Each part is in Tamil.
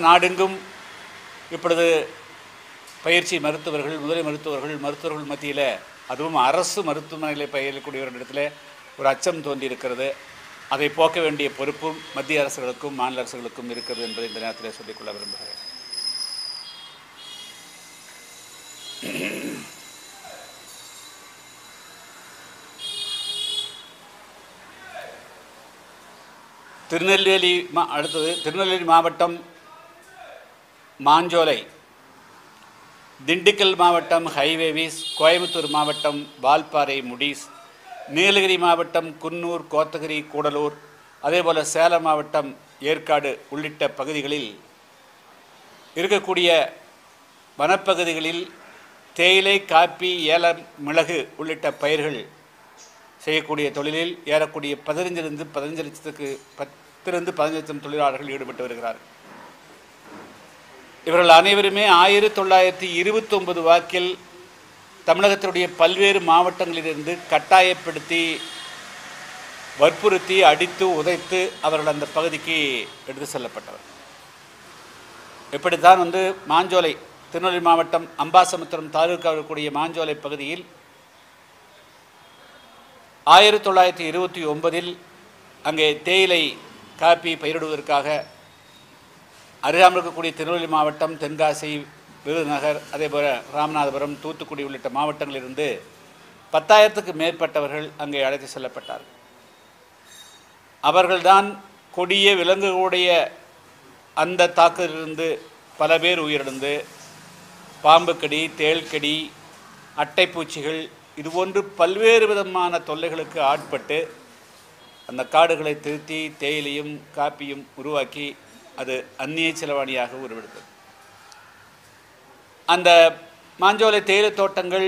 நாடெங்கும் இப்பொழுது பயிற்சி மருத்துவர்கள், முதலை மருத்துவர்கள் மத்தியில், அதுவும் அரசு மருத்துவமனைகளை பயிலக்கூடியவர்களிடத்தில் ஒரு அச்சம் தோன்றியிருக்கிறது. அதை போக்க வேண்டிய பொறுப்பும் மத்திய அரசுகளுக்கும் மாநில அரசுகளுக்கும் இருக்கிறது என்பதை இந்த நேரத்தில் சொல்லிக்கொள்ள விரும்புகிறேன். திருநெல்வேலி மாவட்டம் மாஞ்சோலை, திண்டுக்கல் மாவட்டம் ஹைவேவிஸ், கோயம்புத்தூர் மாவட்டம் வால்பாறை முடிஸ், நீலகிரி மாவட்டம் குன்னூர், கோத்தகிரி, கூடலூர், அதேபோல் சேலம் மாவட்டம் ஏற்காடு உள்ளிட்ட பகுதிகளில் இருக்கக்கூடிய வனப்பகுதிகளில் தேயிலை, காப்பி, ஏலம், மிளகு உள்ளிட்ட பயிர்கள் செய்யக்கூடிய தொழிலில் ஏறக்கூடிய 10 லட்சம் தொழிலாளர்கள் ஈடுபட்டு வருகிறார்கள். இவர்கள் அனைவருமே 1929 வாக்கில் தமிழகத்தினுடைய பல்வேறு மாவட்டங்களிலிருந்து கட்டாயப்படுத்தி, வற்புறுத்தி, அடித்து, உதைத்து அவர்கள் அந்த பகுதிக்கு எடுத்து செல்லப்பட்டவர். இப்படித்தான் மாஞ்சோலை, திருநெல்வேலி மாவட்டம் அம்பாசமுத்திரம் தாலுகாவில் இருக்கக்கூடிய மாஞ்சோலை பகுதியில் 1929 அங்கே தேயிலை, காப்பி பயிரிடுவதற்காக அருகாமல் இருக்கக்கூடிய திருநெல்வேலி மாவட்டம், தென்காசி, விருதுநகர், அதேபோல் ராமநாதபுரம், தூத்துக்குடி உள்ளிட்ட மாவட்டங்களிலிருந்து 10,000க்கு மேற்பட்டவர்கள் அங்கே அழைத்து செல்லப்பட்டார்கள். அவர்கள்தான் கொடிய விலங்குகளுடைய அந்த தாக்குதலிலிருந்து பல பேர் உயிரிழந்து, பாம்புக்கடி, தேள்கடி, அட்டைப்பூச்சிகள் இதுபோன்று பல்வேறு விதமான தொல்லைகளுக்கு ஆட்பட்டு அந்த காடுகளை திருத்தி தேயிலையும் காப்பியும் உருவாக்கி அது அந்நிய செலவாணியாக உருவெடுத்தது. அந்த மாஞ்சோலை தேயிலை தோட்டங்கள்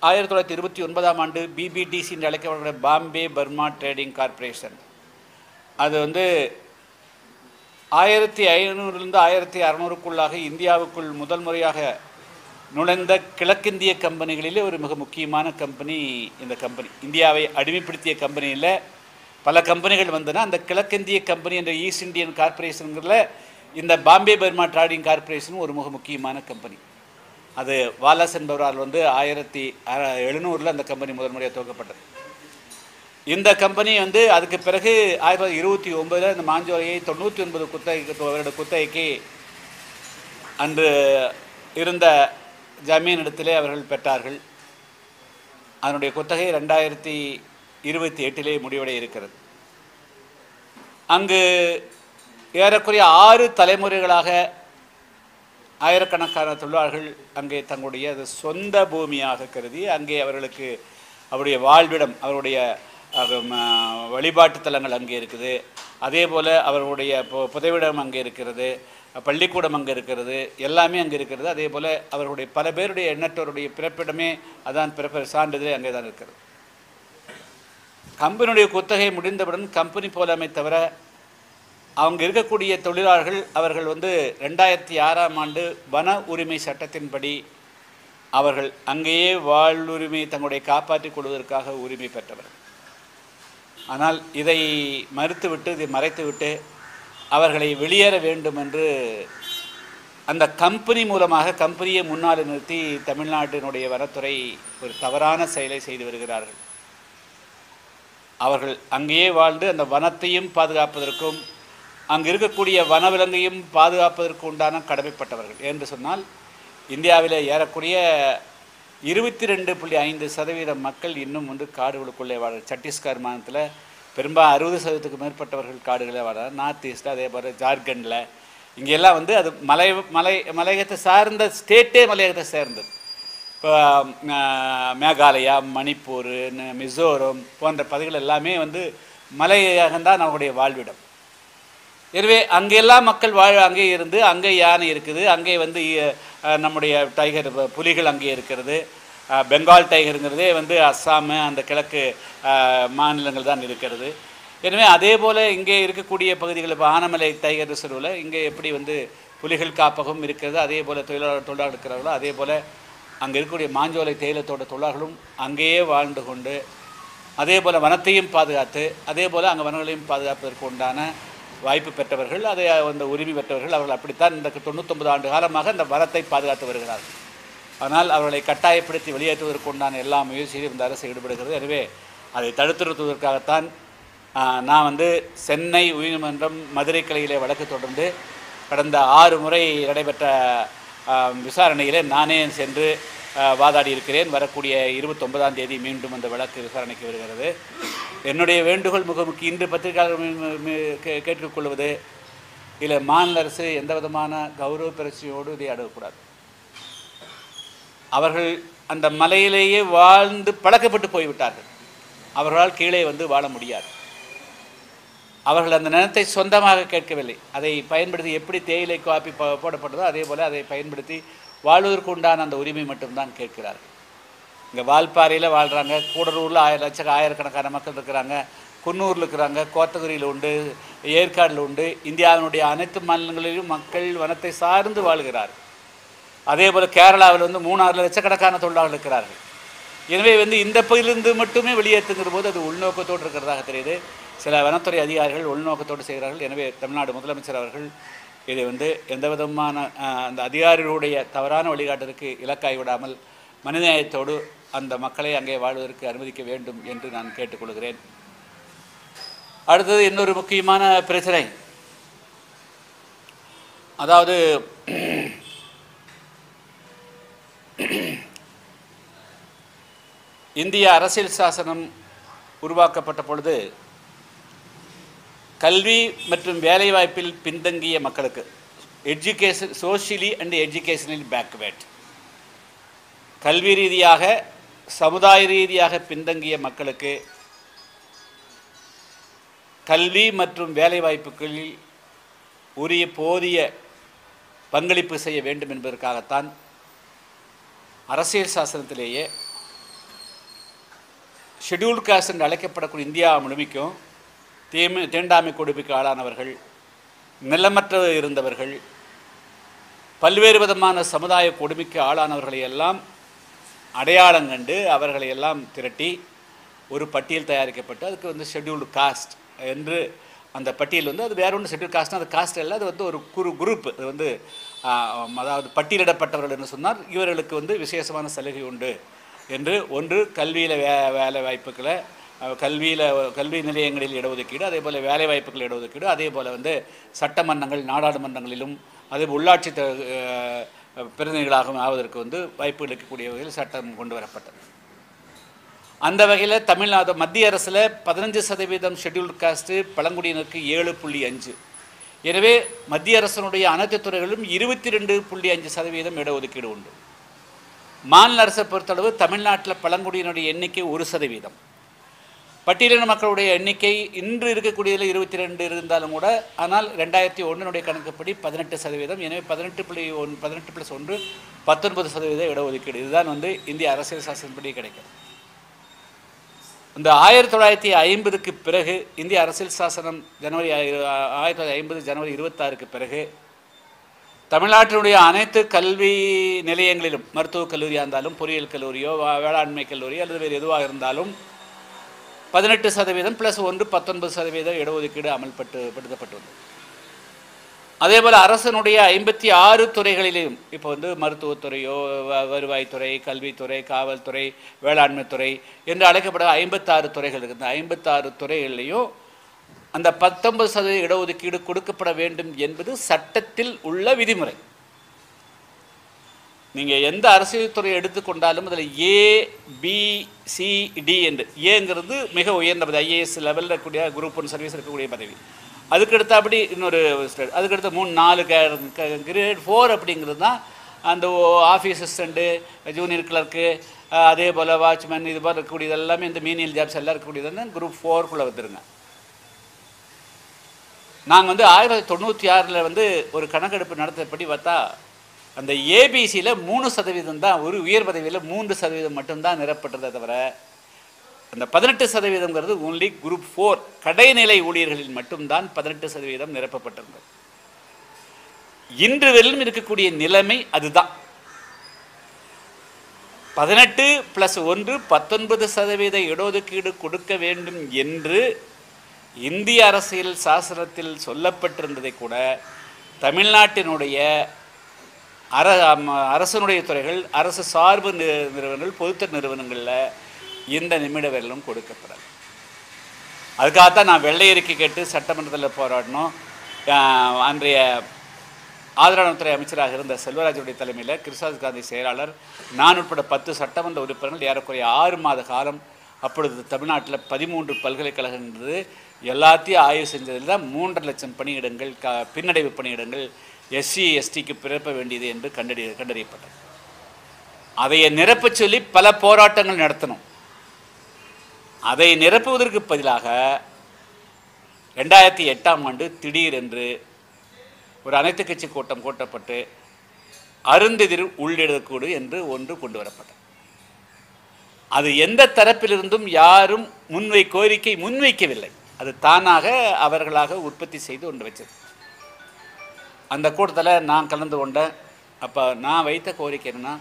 1929ஆம் ஆண்டு BBTC என்று அழைக்கப்படுகிற பாம்பே பர்மா ட்ரேடிங் கார்ப்பரேஷன், அது 1500லிருந்து 1600க்குள்ளாக இந்தியாவுக்குள் முதல் முறையாக நுழைந்த கிழக்கிந்திய கம்பெனிகளிலே ஒரு மிக முக்கியமான கம்பெனி இந்த கம்பெனி. இந்தியாவை அடிமைப்படுத்திய கம்பெனியில் பல கம்பெனிகள் வந்தன. அந்த கிழக்கிந்திய கம்பெனி என்ற ஈஸ்ட் இந்தியன் கார்ப்பரேஷனுங்கிறதுல இந்த பாம்பே பர்மா ட்ரேடிங் கார்ப்பரேஷன் ஒரு மிக முக்கியமான கம்பெனி. அது வாலஸ் என்பவரால் 1700 அந்த கம்பெனி முதல் முறையாக துவக்கப்பட்டது. இந்த கம்பெனி அதுக்கு பிறகு 1929 இந்த மாஞ்சோலையை 99 குத்தகைக்கு அன்று இருந்த ஜமீன் இடத்திலே அவர்கள் பெற்றார்கள். அதனுடைய குத்தகை 2028 முடிவடைய இருக்கிறது. அங்கு ஏறக்குறைய 6 தலைமுறைகளாக ஆயிரக்கணக்கான தொழிலாளர்கள் அங்கே தங்களுடைய அது சொந்த பூமியாக கருதி அங்கே அவர்களுக்கு அவருடைய வாழ்விடம், அவருடைய வழிபாட்டு தலங்கள் அங்கே இருக்குது. அதே போல் அவர்களுடைய புதைவிடம் அங்கே இருக்கிறது, பள்ளிக்கூடம் அங்கே இருக்கிறது, எல்லாமே அங்கே இருக்கிறது. அதே போல் அவர்களுடைய பல பேருடைய எண்ணற்றவருடைய பிறப்பிடமே அதான் பிறப்பு சான்றிதழே அங்கே தான் இருக்கிறது. கம்பெனியுடைய குத்தகை முடிந்தவுடன் கம்பெனி போலாமை தவிர அவங்க இருக்கக்கூடிய தொழிலாளர்கள் அவர்கள் 2006ஆம் ஆண்டு வன உரிமை சட்டத்தின்படி அவர்கள் அங்கேயே வாழ்வுரிமை தங்களுடைய காப்பாற்றிக் கொள்வதற்காக உரிமை பெற்றவர்கள். ஆனால் இதை மறுத்துவிட்டு, இதை மறைத்துவிட்டு அவர்களை வெளியேற வேண்டும் என்று அந்த கம்பெனி மூலமாக கம்பெனியை முன்னால் நிறுத்தி தமிழ்நாட்டினுடைய வனத்துறை ஒரு தவறான செயலை செய்து வருகிறார்கள். அவர்கள் அங்கேயே வாழ்ந்து அந்த வனத்தையும் பாதுகாப்பதற்கும் அங்கு இருக்கக்கூடிய வனவிலங்கையும் பாதுகாப்பதற்கு உண்டான கடமைப்பட்டவர்கள். என்று சொன்னால் இந்தியாவில் ஏறக்குறைய 22.5% மக்கள் இன்னும் காடுகளுக்குள்ளே வாழ். சத்தீஸ்கர் மாநிலத்தில் பெரும்பாலும் 60%க்கு மேற்பட்டவர்கள் காடுகளே வாழ்றாங்க. நார்த் ஈஸ்ட், அதே போல் ஜார்க்கண்டில் இங்கெல்லாம் அது மலையகத்தை சார்ந்த ஸ்டேட்டே மலையகத்தை சேர்ந்தது. இப்போ மேகாலயா, மணிப்பூர், மிசோரம் போன்ற பகுதிகள் எல்லாமே மலையகம்தான் நம்முடைய வாழ்விடம். எனவே அங்கெல்லாம் மக்கள் அங்கே இருந்து, அங்கே யானை இருக்குது, அங்கே நம்முடைய டைகர் புலிகள் அங்கே இருக்கிறது. பெங்கால் டைகருங்கிறதே அஸ்ஸாமு அந்த கிழக்கு மாநிலங்கள் தான் இருக்கிறது. எனவே அதே போல் இங்கே இருக்கக்கூடிய பகுதிகள், இப்போ ஆனமலை டைகர் ரிசர்வில் இங்கே எப்படி புலிகள் காப்பகம் இருக்கிறது, அதே போல் தொழிலாளர் இருக்கிறார்களோ அதே போல் அங்கே இருக்கக்கூடிய மாஞ்சோலை தேயிலத்தோட தொழிலாளர்களும் அங்கேயே வாழ்ந்து கொண்டு அதே போல் வனத்தையும் பாதுகாத்து அதே போல் அங்கே வனங்களையும் பாதுகாப்பதற்கு உண்டான வாய்ப்பு பெற்றவர்கள், அதை அந்த உரிமை பெற்றவர்கள். அவர்கள் அப்படித்தான் இந்த 99 ஆண்டு காலமாக அந்த வளத்தை பாதுகாத்து வருகிறார்கள். ஆனால் அவர்களை கட்டாயப்படுத்தி வெளியேற்றுவதற்கு உண்டான எல்லா முயற்சியிலும் இந்த அரசு ஈடுபடுகிறது. எனவே அதை தடுத்து நிறுத்துவதற்காகத்தான் நான் சென்னை உயர்நீதிமன்றம் மதுரை கிளையிலே வழக்கு தொடர்ந்து கடந்த 6 முறை நடைபெற்ற விசாரணையிலே நானே சென்று வாதாடி இருக்கிறேன். வரக்கூடிய 29ஆம் தேதி மீண்டும் அந்த வழக்கு விசாரணைக்கு வருகிறது. என்னுடைய வேண்டுகோள் மிக முக்கிய. இன்று பத்திரிகையாளர்கள் கேட்டுக்கொள்வது, இதில் மாநில அரசு எந்த விதமான கௌரவ பிரச்சனையோடு இதை அணுகக்கூடாது. அவர்கள் அந்த மலையிலேயே வாழ்ந்து பழக்கப்பட்டு போய்விட்டார்கள். அவர்களால் கீழே வாழ முடியாது. அவர்கள் அந்த நிலத்தை சொந்தமாக கேட்கவில்லை. அதை பயன்படுத்தி எப்படி தேயிலை காப்பி போடப்பட்டதோ அதே போல் அதை பயன்படுத்தி வாழ்வதற்கு உண்டான அந்த உரிமை மட்டும்தான் கேட்கிறார்கள். இங்கே வால்பாறையில் வாழ்கிறாங்க, கூடலூரில் ஆயிரக்கணக்கான மக்கள் இருக்கிறாங்க, குன்னூரில் இருக்கிறாங்க, கோத்தகிரியில் உண்டு, ஏற்காடில் உண்டு. இந்தியாவினுடைய அனைத்து மாநிலங்களிலும் மக்கள் வனத்தை சார்ந்து வாழ்கிறார்கள். அதே போல் கேரளாவில் 3-6 லட்சக்கணக்கான தொழிலாளர்கள் இருக்கிறார்கள். எனவே இந்த பகுதியிலிருந்து மட்டுமே வெளியேற்றுங்கிற போது அது உள்நோக்கத்தோடு இருக்கிறதாக தெரியுது. சில வனத்துறை அதிகாரிகள் உள்நோக்கத்தோடு செய்கிறார்கள். எனவே தமிழ்நாடு முதலமைச்சர் அவர்கள் இதை எந்த விதமான அந்த அதிகாரிகளுடைய தவறான வழிகாட்டுதலுக்கு இலக்காய் விடாமல் மனிதநேயத்தோடு அந்த மக்களை அங்கே வாழ்வதற்கு அனுமதிக்க வேண்டும் என்று நான் கேட்டுக்கொள்கிறேன். அடுத்தது இன்னொரு முக்கியமான பிரச்சனை, அதாவது இந்திய அரசியல் சாசனம் உருவாக்கப்பட்ட பொழுது கல்வி மற்றும் வேலைவாய்ப்பில் பின்தங்கிய மக்களுக்கு, education socially and educational backward, கல்வி ரீதியாக சமுதாய ரீதியாக பின்தங்கிய மக்களுக்கு கல்வி மற்றும் வேலைவாய்ப்புகளில் உரிய போதிய பங்களிப்பு செய்ய வேண்டும் என்பதற்காகத்தான் அரசியல் சாசனத்திலேயே ஷெட்யூல்டு காஸ்ட் என்று அழைக்கப்படக்கூடிய இந்தியா முழுமைக்கும் தீண்டாமை கொடுமைக்கு ஆளானவர்கள், நிலமற்ற இருந்தவர்கள், பல்வேறு விதமான சமுதாய கொடுமைக்கு ஆளானவர்களை எல்லாம் அடையாளம் கண்டு அவர்களை எல்லாம் திரட்டி ஒரு பட்டியல் தயாரிக்கப்பட்டு அதுக்கு ஷெட்யூல்டு காஸ்ட் என்று அந்த பட்டியல் அது வேற ஒன்று. ஷெட்யூல் காஸ்ட்னா அது காஸ்ட் இல்லை, அது ஒரு குரூப். அது அதாவது பட்டியலிடப்பட்டவர்கள் என்று சொன்னால் இவர்களுக்கு விசேஷமான சலுகை உண்டு என்று ஒன்று கல்வியில் வேலை வாய்ப்புகளை கல்வி நிலையங்களில் இடஒதுக்கீடு, அதே போல் வேலைவாய்ப்புகள் இடஒதுக்கீடு, அதே போல் சட்டமன்றங்கள் நாடாளுமன்றங்களிலும் அதே உள்ளாட்சி பிரதிநிதிகளாகவும் ஆவதற்கு வாய்ப்பு அளிக்கக்கூடிய வகையில் சட்டம் கொண்டு வரப்பட்டது. அந்த வகையில் தமிழ்நாடு மத்திய அரசில் 15% ஷெட்யூல்டு காஸ்ட்டு, பழங்குடியினருக்கு 7.5. எனவே மத்திய அரசினுடைய அனைத்து துறைகளிலும் 22.5% இடஒதுக்கீடு உண்டு. மாநில அரசை பொறுத்தளவு தமிழ்நாட்டில் பழங்குடியினுடைய எண்ணிக்கை 1%. பட்டியலின மக்களுடைய எண்ணிக்கை இன்று இருக்கக்கூடியதில் 22 இருந்தாலும் கூட, ஆனால் 2001 கணக்குப்படி 18%. எனவே 18+1 19% இடஒதுக்கீடு. இதுதான் இந்திய அரசியல் சாசனப்படி கிடைக்கும். இந்த 1950க்கு பிறகு இந்திய அரசியல் சாசனம் 1950 ஜனவரி 26க்கு பிறகு தமிழ்நாட்டினுடைய அனைத்து கல்வி நிலையங்களிலும், மருத்துவக் கல்லூரியாக இருந்தாலும், பொறியியல் கல்லூரியோ வேளாண்மை கல்லூரியோ அல்லது வேறு எதுவாக இருந்தாலும் 18% + 1 19% இடஒதுக்கீடு அமல்படுத்தப்பட்டுள்ளது. அதே போல் அரசனுடைய 56 துறைகளிலும் இப்போ மருத்துவத்துறையோ வருவாய்த்துறை, கல்வித்துறை, காவல்துறை, வேளாண்மைத்துறை என்று அழைக்கப்பட 56 துறைகள் இருக்குது. இந்த 56 துறைகளிலையும் அந்த 19% இடஒதுக்கீடு கொடுக்கப்பட வேண்டும் என்பது சட்டத்தில் உள்ள விதிமுறை. நீங்கள் எந்த அரசியல் துறையை எடுத்துக்கொண்டாலும் அதில் ABCD என்று, ஏங்கிறது மிக உயர்ந்த பதவி, IAS லெவலில் இருக்கக்கூடிய குரூப் 1 சர்வீஸ் இருக்கக்கூடிய பதவி. அதுக்கடுத்து அப்படி இன்னொரு ஸ்டேட், அதுக்கடுத்து 3-4 கிரேட் 4 அப்படிங்கிறது தான் அந்த ஆஃபீஸ் அசிஸ்டண்ட்டு, ஜூனியர் கிளர்க்கு, அதே போல் வாட்ச்மேன், இது போல் இருக்கக்கூடியது எல்லாமே இந்த மீனியல் ஜாப்ஸ் எல்லாம் இருக்கக்கூடியது குரூப் 4க்குள்ளே வந்துருங்க. நாங்கள் 1996 ஒரு கணக்கெடுப்பு நடத்தப்படி பார்த்தா அந்த ஏபிசியில் 3% தான், ஒரு உயர் பதவியில் 3% மட்டும்தான் நிரப்பட்டதை தவிர அந்த 18%ங்கிறது ஓன்லி குரூப் 4 கடைநிலை ஊழியர்களில் மட்டும்தான் 18% நிரப்பப்பட்டிருந்தது. இன்று வரையிலும் இருக்கக்கூடிய நிலைமை அதுதான். 18+1 19% இடஒதுக்கீடு கொடுக்க வேண்டும் என்று இந்திய அரசியல் சாசனத்தில் சொல்லப்பட்டிருந்ததை கூட தமிழ்நாட்டினுடைய அரசனுடைய துறைகள், அரசு சார்பு நிறுவனங்கள், பொதுத்துறை நிறுவனங்களில் இந்த நிமிட வரையிலும் கொடுக்கப்படலை. அதுக்காகத்தான் நான் வெள்ளை அறிக்கை கேட்டு சட்டமன்றத்தில் போராடினோம். அன்றைய ஆதரவுத்துறை அமைச்சராக இருந்த செல்வராஜுடைய தலைமையில் கிருஷ்ணதாஸ் காந்தி செயலாளர், நான் உட்பட 10 சட்டமன்ற உறுப்பினர்கள் ஏறக்குறைய 6 மாத காலம் அப்பொழுது தமிழ்நாட்டில் 13 பல்கலைக்கழகங்கள் எல்லாத்தையும் ஆய்வு செஞ்சதில் தான் 3.5 லட்சம் பணியிடங்கள் பின்னடைவு பணியிடங்கள் எஸ்சி எஸ்டிக்கு பிறப்ப வேண்டியது என்று கண்டறியப்பட்டது. அதை நிரப்ப சொல்லி பல போராட்டங்கள் நடத்தணும். அதை நிரப்புவதற்கு பதிலாக 2008ஆம் ஆண்டு திடீரென்று ஒரு அனைத்து கட்சி கூட்டம் கூட்டப்பட்டு அருந்ததிர் உள்ளிடக்கூடு என்று ஒன்று கொண்டு வரப்பட்டது. அது எந்த தரப்பிலிருந்தும் யாரும் கோரிக்கை முன்வைக்கவில்லை. அது தானாக அவர்களாக உற்பத்தி செய்து கொண்டு வச்சது. அந்த கூட்டத்தில் நான் கலந்து கொண்டேன். அப்போ நான் வைத்த கோரிக்கை என்னன்னா,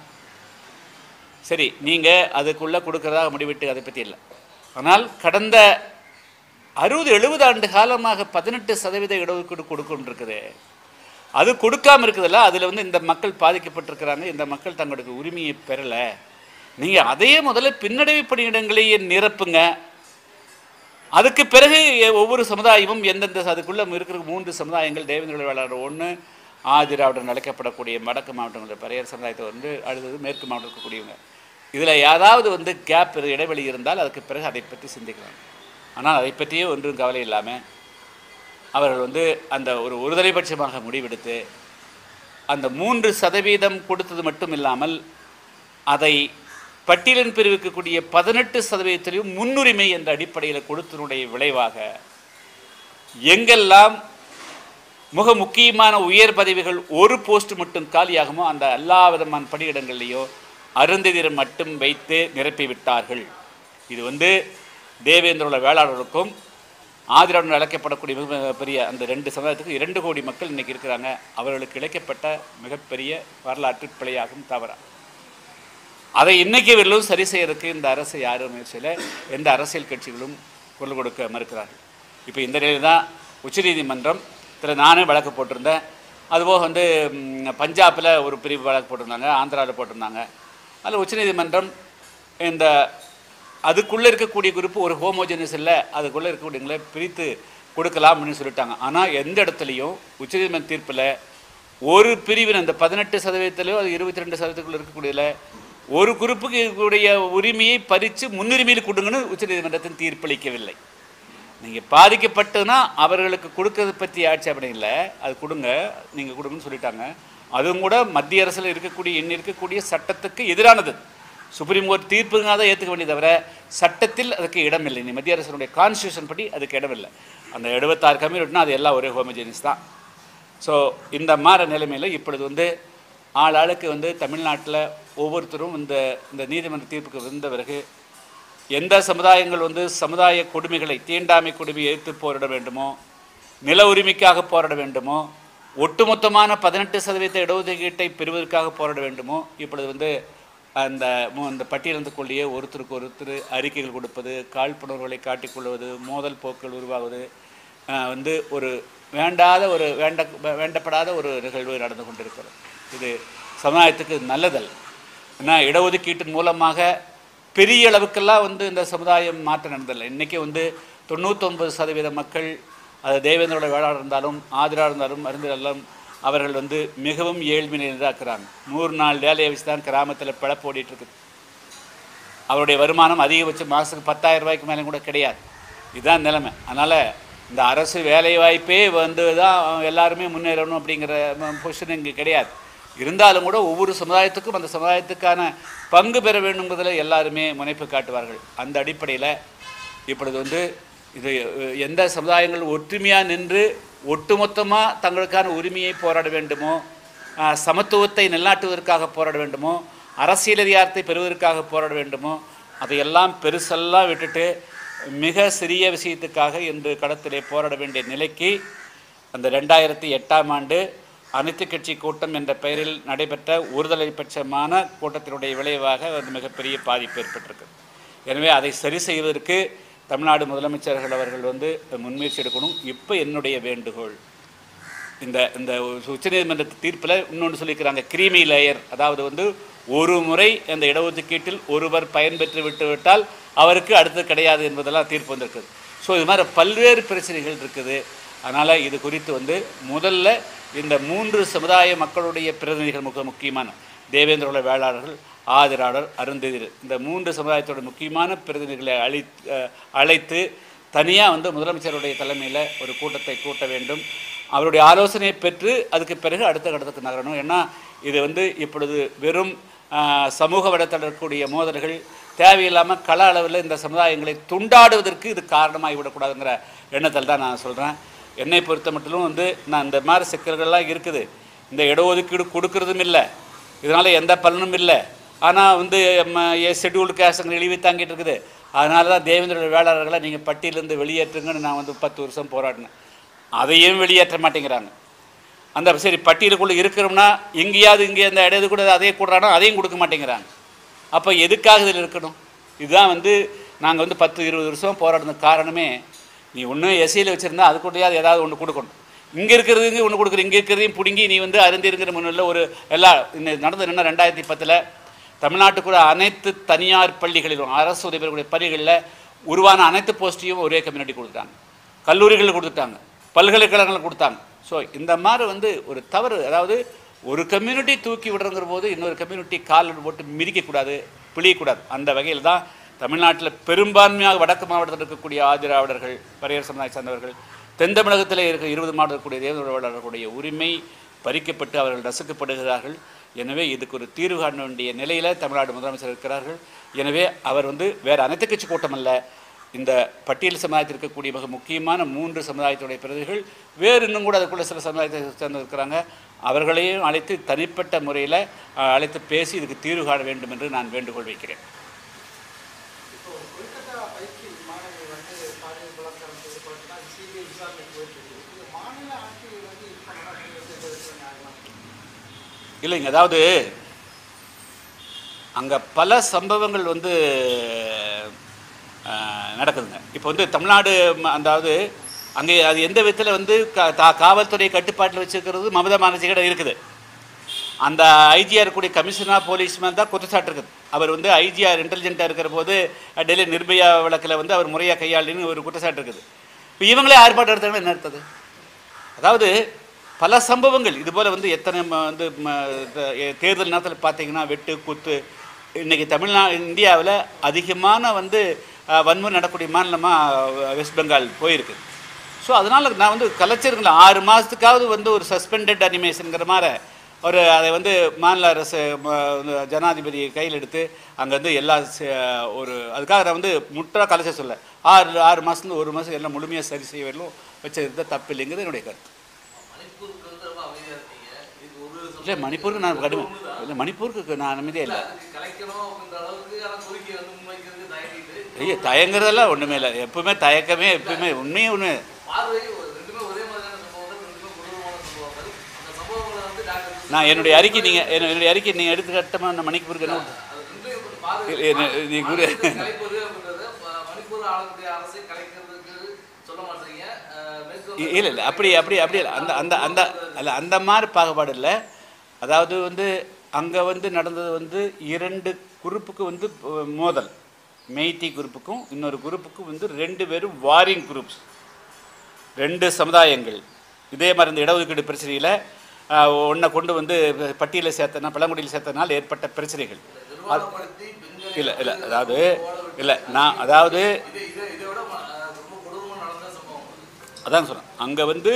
சரி நீங்கள் அதுக்குள்ளே கொடுக்குறதாக முடிவிட்டு அதை பற்றி இல்லை. ஆனால் கடந்த 60-70 ஆண்டு காலமாக 18% இடஒதுக்கீடு கொடுக்குன்றிருக்குது. அது கொடுக்காமல் இருக்குதில்ல, அதில் இந்த மக்கள் பாதிக்கப்பட்டிருக்கிறாங்க, இந்த மக்கள் தங்களுக்கு உரிமையை பெறலை. நீங்கள் அதையே முதல்ல பின்னடைவு பணியிடங்களையே நிரப்புங்க. அதுக்கு பிறகு ஒவ்வொரு சமுதாயமும் எந்தெந்த அதுக்குள்ளே இருக்கிற 3 சமுதாயங்கள் தேவேந்திர வேளாளர் ஒன்று, ஆதிராவிடன் அழைக்கப்படக்கூடிய வடக்கு மாவட்டங்களில் பரையர் சமுதாயத்தை அடுத்தது மேற்கு மாவட்டம் இருக்கக்கூடியவங்க. இதில் ஏதாவது கேப் இடைவெளி இருந்தால் அதுக்கு பிறகு அதை பற்றி சிந்திக்கலாம். ஆனால் அதை பற்றியே ஒன்றும் கவலை இல்லாமல் அவர்கள் அந்த ஒருதலைபட்சமாக முடிவெடுத்து அந்த 3% கொடுத்தது மட்டும் இல்லாமல் அதை பட்டியலின் பிரிவுக்கக்கூடிய 18%-லையும் முன்னுரிமை என்ற அடிப்படையில் கொடுத்தனுடைய விளைவாக எங்கெல்லாம் மிக முக்கியமான உயர் பதவிகள் ஒரு போஸ்ட் மட்டும் காலியாகுமோ அந்த எல்லா விதமான பணியிடங்கள்லேயோ அருந்ததிரை மட்டும் வைத்து நிரப்பிவிட்டார்கள். இது தேவேந்திர வேளாளருக்கும் ஆதிராவிடன் அழைக்கப்படக்கூடிய மிகப்பெரிய அந்த 2 சமுதாயத்துக்கு 2 கோடி மக்கள் இன்றைக்கி இருக்கிறாங்க. அவர்களுக்கு இழைக்கப்பட்ட மிகப்பெரிய வரலாற்று பிழையாகும் தவறாகும். அதை இன்றைக்கி வரலும் சரி செய்யறதுக்கு இந்த அரசு யாரும் முயற்சியில் எந்த அரசியல் கட்சிகளும் குரல் கொடுக்க மறுக்கிறார்கள். இப்போ இந்த நிலையில் தான் உச்சநீதிமன்றம் நானே வழக்கு போட்டிருந்தேன். அதுபோக பஞ்சாபில் ஒரு பிரிவு வழக்கு போட்டிருந்தாங்க, ஆந்திராவில் போட்டிருந்தாங்க. அதில் உச்சநீதிமன்றம் இந்த அதுக்குள்ளே இருக்கக்கூடிய குரூப்பு ஒரு ஹோமோஜெனியஸ் இல்லை, அதுக்குள்ளே இருக்கக்கூடியவங்களை பிரித்து கொடுக்கலாம் அப்படின்னு சொல்லிட்டாங்க. ஆனால் எந்த இடத்துலையும் உச்சநீதிமன்ற தீர்ப்பில் ஒரு பிரிவின் அந்த 18%-லையோ அது 22%-க்குள்ளே இருக்கக்கூடியதில் ஒரு குரூப்புக்கு இருக்கக்கூடிய உரிமையை பறித்து முன்னுரிமையில் கொடுங்கன்னு உச்சநீதிமன்றத்தின் தீர்ப்பளிக்கவில்லை. நீங்கள் பாதிக்கப்பட்டதுன்னா அவர்களுக்கு கொடுக்கறத பற்றி ஆட்சேபனை இல்லை, அது கொடுங்க, நீங்கள் கொடுங்கன்னு சொல்லிட்டாங்க. அதுவும் கூட மத்திய அரசில் இருக்கக்கூடிய சட்டத்துக்கு எதிரானது. சுப்ரீம் கோர்ட் தீர்ப்புங்க தான் ஏற்றுக்க வேண்டிய தவிர சட்டத்தில் அதுக்கு இடமில்லை. நீ மத்திய அரசினுடைய கான்ஸ்டியூஷன் படி அதுக்கு இடமில்லை. அந்த 76 கம்யூனிட்டினா அது எல்லாம் ஒரே ஹோமோஜெனிஸ் தான். ஸோ இந்த மாதிரி நிலைமையில் இப்பொழுது ஆளுக்கு தமிழ்நாட்டில் ஒவ்வொருத்தரும் இந்த நீதிமன்ற தீர்ப்புக்கு வந்த பிறகு எந்த சமுதாயங்கள் சமுதாய கொடுமைகளை, தீண்டாமை கொடுமையை எதிர்த்து போராட வேண்டுமோ, நில உரிமைக்காக போராட வேண்டுமோ, ஒட்டுமொத்தமான 18% இடஒதுக்கீட்டை பெறுவதற்காக போராட வேண்டுமோ, இப்பொழுது அந்த பட்டியலிருந்துக்குள்ளேயே ஒருத்தருக்கு ஒருத்தர் அறிக்கைகள் கொடுப்பது, காழ்ப்புணர்வுகளை காட்டிக்கொள்வது, மோதல் போக்குகள் உருவாகுது, ஒரு வேண்டப்படாத ஒரு நிகழ்வு நடந்து கொண்டிருக்கிறது. இது சமுதாயத்துக்கு நல்லதல்ல. ஏன்னா இடஒதுக்கீட்டின் மூலமாக பெரிய அளவுக்கெல்லாம் இந்த சமுதாயம் மாற்றம் நடந்ததில்லை. இன்றைக்கி 99% மக்கள், அது தேவேந்திரோட வேளாளர் இருந்தாலும் ஆதிரா இருந்தாலும் அருந்தெல்லாம் அவர்கள் மிகவும் ஏழ்மை நிலையில்தான் 100 நாள் வேலையை வச்சு தான் கிராமத்தில் பிழப்பு ஓடிட்டுருக்குது. அவருடைய வருமானம் அதிகபட்சம் மாதத்துக்கு 10,000 ரூபாய்க்கு மேலே கூட கிடையாது. இதுதான் நிலைமை. அதனால் இந்த அரசு வேலை வாய்ப்பே தான் எல்லாருமே முன்னேறணும் அப்படிங்கிற பொசிஷன் இங்கே கிடையாது. இருந்தாலும் கூட ஒவ்வொரு சமுதாயத்துக்கும் அந்த சமுதாயத்துக்கான பங்கு பெற வேண்டுங்கிறதில் எல்லாருமே முனைப்பு காட்டுவார்கள். அந்த அடிப்படையில் இப்பொழுது இது எந்த சமுதாயங்கள் ஒற்றுமையாக நின்று ஒட்டுமொத்தமாக தங்களுக்கான உரிமையை போராட வேண்டுமோ, சமத்துவத்தை நிலைநாட்டுவதற்காக போராட வேண்டுமோ, அரசியல் அதிகாரத்தை பெறுவதற்காக போராட வேண்டுமோ, அதையெல்லாம் பெருசெல்லாம் விட்டுட்டு மிக சிறிய விஷயத்துக்காக இன்று களத்திலே போராட வேண்டிய நிலைக்கு அந்த 2008ஆம் ஆண்டு அனைத்து கட்சி கூட்டம் என்ற பெயரில் நடைபெற்ற ஒருதலைபட்சமான கூட்டத்தினுடைய விளைவாக மிகப்பெரிய பாதிப்பு ஏற்பட்டிருக்கு. எனவே அதை சரி செய்வதற்கு தமிழ்நாடு முதலமைச்சர்கள் அவர்கள் வந்து முன்முயற்சி எடுக்கணும். இப்போ என்னுடைய வேண்டுகோள், இந்த இந்த உச்சநீதிமன்ற தீர்ப்பில் இன்னொன்று சொல்லியிருக்கிறாங்க, கிரீமி லேயர், அதாவது வந்து ஒரு முறை அந்த இடஒதுக்கீட்டில் ஒருவர் பயன்பெற்று விட்டுவிட்டால் அவருக்கு அடுத்து கிடையாது என்பதெல்லாம் தீர்ப்பு வந்திருக்குது. ஸோ இது மாதிரி பல்வேறு பிரச்சனைகள் இருக்குது. அதனால் இது குறித்து வந்து முதல்ல இந்த 3 சமுதாய மக்களுடைய பிரதிநிதிகள் முக்கியமான தேவேந்திர வேளாளர்கள், ஆதிராடர், அருந்ததியர், இந்த 3 சமுதாயத்தோட முக்கியமான பிரதிநிதிகளை அழைத்து தனியாக வந்து முதலமைச்சருடைய தலைமையில் ஒரு கூட்டத்தை கூட்ட வேண்டும். அவருடைய ஆலோசனையை பெற்று அதுக்கு பிறகு அடுத்த கட்டத்துக்கு நகரணும். ஏன்னா இது வந்து இப்பொழுது வெறும் சமூக வலைத்தளத்தில் இருக்கக்கூடிய மோதல்கள் தேவையில்லாமல் கள அளவில் இந்த சமுதாயங்களை துண்டாடுவதற்கு இது காரணமாகி விடக்கூடாதுங்கிற எண்ணத்தில் தான் நான் சொல்கிறேன். என்னை பொறுத்த மட்டும் வந்து நான் இந்த மாதிரி சிக்கல்கள்லாம் இருக்குது. இந்த இடஒதுக்கீடு கொடுக்கறதும் இல்லை, இதனால் எந்த பலனும் இல்லை. ஆனால் வந்து ஷெட்யூல்டு கேஸ்ட்டுங்க இழிவு தாங்கிட்டு இருக்குது. அதனால தான் தேவேந்திர வேளாளர்களை நீங்கள் பட்டியலேருந்து வெளியேற்றுங்கன்னு நான் வந்து 10 வருஷம் போராடினேன். அதையும் வெளியேற்ற மாட்டேங்கிறாங்க. அந்த சரி பட்டியலுக்குள்ளே இருக்கிறோம்னா எங்கேயாவது இங்கே அந்த இடையது கூட அதையே கூடுறானோ அதையும் கொடுக்க மாட்டேங்கிறாங்க. அப்போ எதுக்காக இதில் இருக்கணும்? இதுதான் வந்து நாங்கள் வந்து 10-20 வருஷம் போராடின காரணமே. நீ ஒன்று எஸ்சியில் வச்சுருந்தா அது கூடயாவது ஏதாவது ஒன்று கொடுக்கணும். இங்கே இருக்கிறதுக்கு ஒன்று கொடுக்குற, இங்கே இருக்கிறதையும் பிடுங்கி நீ வந்து அருந்திருங்கிற முன்னில் ஒரு எல்லா நடந்தது என்ன, 2010 தமிழ்நாட்டுக்குள்ள அனைத்து தனியார் பள்ளிகளிலும் அரசு உதவி பெறக்கூடிய பள்ளிகளில் உருவான அனைத்து போஸ்ட்டையும் ஒரே கம்யூனிட்டி கொடுத்துட்டாங்க, கல்லூரிகள் கொடுத்துட்டாங்க, பல்கலைக்கழகங்கள் கொடுத்தாங்க. ஸோ இந்த மாதிரி வந்து ஒரு தவறு, அதாவது ஒரு கம்யூனிட்டி தூக்கி விடுறங்கிற போது இன்னொரு கம்யூனிட்டி கால் போட்டு மிதிக்கக்கூடாது, பிழியக்கூடாது. அந்த வகையில் தான் தமிழ்நாட்டில் பெரும்பான்மையாக வடக்கு மாவட்டத்தில் இருக்கக்கூடிய ஆதிராவிடர்கள், பரையர் சமுதாய சார்ந்தவர்கள், தென் தமிழகத்தில் இருக்க 20 மாவட்டம் இருக்கக்கூடிய தேவேந்திரர்களுடைய உரிமை பறிக்கப்பட்டு அவர்கள் நசுக்கப்படுகிறார்கள். எனவே இதுக்கு ஒரு தீர்வு காண வேண்டிய நிலையில் தமிழ்நாடு முதலமைச்சர் இருக்கிறார்கள். எனவே அவர் வந்து வேறு அனைத்து கட்சி கூட்டம் அல்ல, இந்த பட்டியல் சமுதாயத்தில் இருக்கக்கூடிய மிக முக்கியமான 3 சமுதாயத்துடைய பிரதிகள், வேறு இன்னும் கூட அதுக்குள்ள சில சமுதாயத்தை சேர்ந்து இருக்கிறாங்க, அவர்களையும் அழைத்து தனிப்பட்ட முறையில் அழைத்து பேசி இதுக்கு தீர்வு காண வேண்டும் என்று நான் வேண்டுகோள் வைக்கிறேன். இல்லைங்க, அதாவது அங்கே பல சம்பவங்கள் வந்து நடக்குதுங்க. இப்போ வந்து தமிழ்நாடு, அதாவது அங்கே அது எந்த விதத்தில் வந்து காவல்துறை கட்டுப்பாட்டில் வச்சுருக்கிறது மமதா பானர்ஜிகிட்ட இருக்குது. அந்த ஐஜிஆர் கூடிய கமிஷனர் போலீஸ் மேலே தான் குற்றச்சாட்டு இருக்குது. அவர் வந்து ஐஜிஆர் இன்டெலிஜென்ட்டாக இருக்கிற போது டெல்லி நிர்பயா வழக்கில் வந்து அவர் முறையாக கையாளின்னு ஒரு குற்றச்சாட்டு இருக்குது. இப்போ இவங்களே ஆர்ப்பாட்டம் எடுத்தாங்கன்னா என்ன எடுத்தது? அதாவது பல சம்பவங்கள் இதுபோல் வந்து எத்தனை வந்து தேர்தல் நேரத்தில் பார்த்தீங்கன்னா வெட்டு குத்து. இன்றைக்கி இந்தியாவில் அதிகமான வந்து வன்முறை நடக்கக்கூடிய மாநிலமாக வெஸ்ட் பெங்கால் போயிருக்கு. ஸோ அதனால் நான் வந்து கலைஞர்களை 6 மாதத்துக்காவது வந்து ஒரு சஸ்பெண்டட் அனிமேஷனுங்கிற மாதிரி ஒரு அதை வந்து மாநில அரசு ஜனாதிபதி கையில் எடுத்து அங்கே வந்து எல்லா ஒரு அதுக்காக நான் வந்து முற்றாக கலைச்சர் சொல்ல 6 மாதத்துலேருந்து 1 மாதம் எல்லாம் முழுமையாக சரி செய்ய வரலும் வச்சது தப்பு இல்லைங்கிறது என்னுடைய கருத்து. இல்லை மணிப்பூருக்கு நான் கடுமை இல்லை, மணிப்பூருக்கு நான் அமைதியாக இல்லை. ஐயோ தயங்குறதெல்லாம் ஒன்றுமே இல்லை, எப்பவுமே தயக்கமே எப்பவுமே உண்மையே ஒன்று. நான் என்னுடைய அறிக்கை நீங்கள் எடுத்துக்கிட்டமா நான் மணிப்பூருக்கு என்ன இல்லை இல்லை அப்படி அந்த அந்த அந்த அல்ல அந்த மாதிரி பாகுபாடு இல்லை. அதாவது வந்து அங்கே வந்து நடந்தது வந்து 2 குரூப்புக்கு வந்து மோதல், மெய்தி குரூப்புக்கும் இன்னொரு குரூப்புக்கும் வந்து 2 பேரும் வாரிங் குரூப்ஸ், 2 சமுதாயங்கள். இதே மாதிரி இந்த இடஒதுக்கீடு பிரச்சனையில் ஒன்றை கொண்டு வந்து பட்டியலில் சேர்த்தனா பழங்குடியில் சேர்த்தனால் ஏற்பட்ட பிரச்சனைகள் இல்லை இல்லை அதாவது இல்லை நான் அதாவது அதான் சொன்னேன். அங்கே வந்து